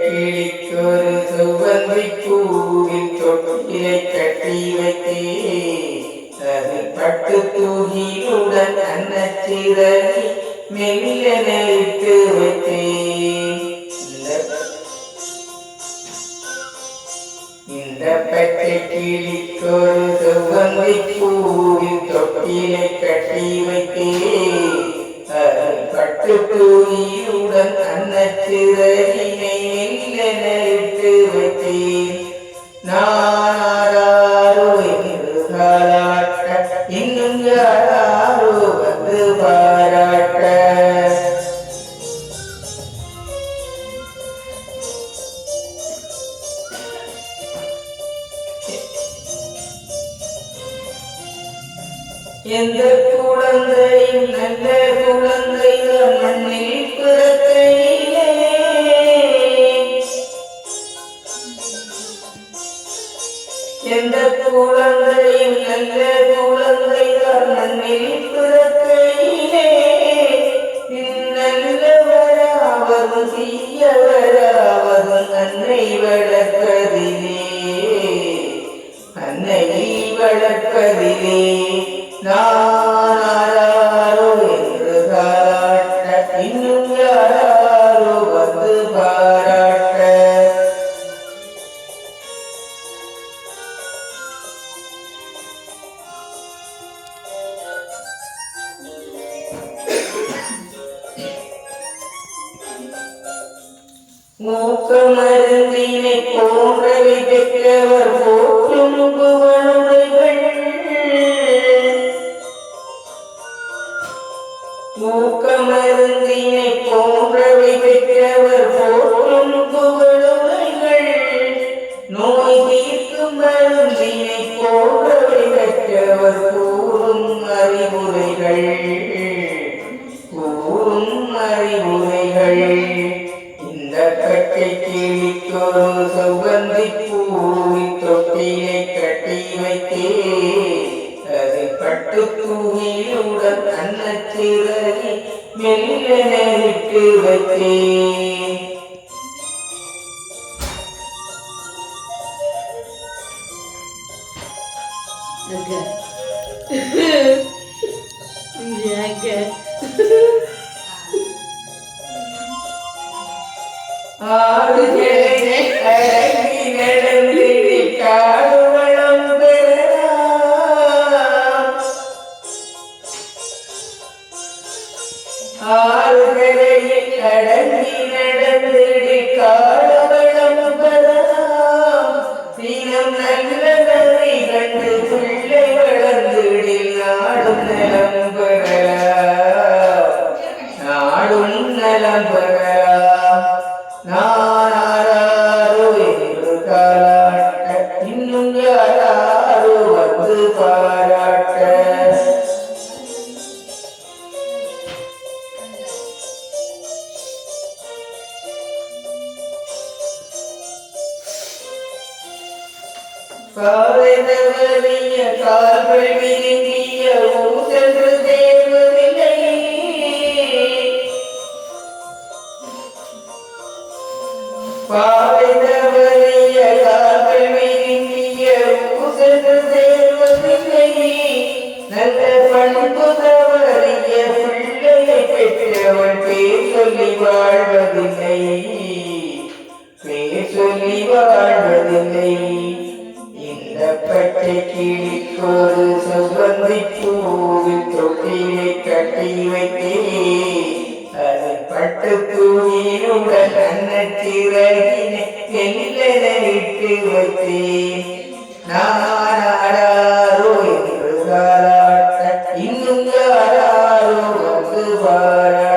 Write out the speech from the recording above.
கிளிக்கொரு சுவந்தி பூவில் தொட்டிலை கட்டி வைத்தே அது பட்டு தூகிலுடன் அன்னச்சிறகி மெல்லனைத்து வைத்தே. இந்த பச்சை கிளிக்கொரு சுவந்தி பூவில் தொட்டிலை கட்டி வைத்தே அது பட்டு தூகிலுடன் அன்னச்சிறகினை மெல்லனைத்து வைத்தேன். நானாரோ என்று காலாட்ட இன்னும் யாரோ வந்து பாராட்ட. எந்த குழந்தையும் நல்ல குழந்தைதான் மண்ணில் பிறக்கையிலே. எந்த குழந்தையும் நல்ல குழந்தைதான் மண்ணில் பிறக்கையிலே. நல்லவராவதும் தீயவராவதும் அன்னை வளர்ப்பதிலே, அன்னையை வளர்ப்பதிலே. நானாரோ என்று காலாட்ட இன்னும் யாரோ வந்து பாராட்ட. மூக்கமருந்தினை போன்ற விதைக்கவர் போற்றும் புகழுடைகள். மூக்கமருந்தினை போன்ற விதைக்கவர் போற்றும் புகழுடைகள். நோய் தீர்க்கும் மருந்தினை போன்ற விதைக்கவர் கூறும் அறிவுரைகள், கூறும் அறிவுரைகள். இந்த பச்சை கிளிக்கொரு சுகந்தி பூவில் தொட்டிலை கட்டி வைத்தே அது பட்டு தூகிலுடன் அன்னச்சிறகி மெல்லனைத்து வைத்தே. ஆடுகளை அடங்கி நடந்திடி காடுவளம் பெறலாம். ஆடுகளை அடங்கி நடந்திடி காடுவளம் பெறலாம். தினம் நல்லதை கண்டு பிள்ளை வளர்ந்திடில் நாடும் நலம் பெறலாம், நாடும் நலம் பெறலாம். நானாரோ என்று காலாட்ட இன்னும் யாரோ வந்து பாராட்ட. காலை தவறிய கால்கள் விரும்பிய ஊசென்று தேர்வதில்லை. பாவை தவறிய கால்கள் விரும்பிய ஊசென்று தேர்வதில்லை. நல்ல பண்பு தவறிய பிள்ளையை பெற்றவள் பேர் சொல்லி வாழ்வதில்லை, பேர் சொல்லி வாழ்வதில்லை. இந்த பச்சை கிளிக்கொரு சுகந்தி பூவில் தொட்டிலை கட்டி வைத்தே அது பட்டு தூகிலுடன் அன்னச்சிறகினை மெல்லனைத்து வைத்தேன். நானாரோ என்று காலாட்ட இன்னும் யாரோ வந்து பாராட்ட.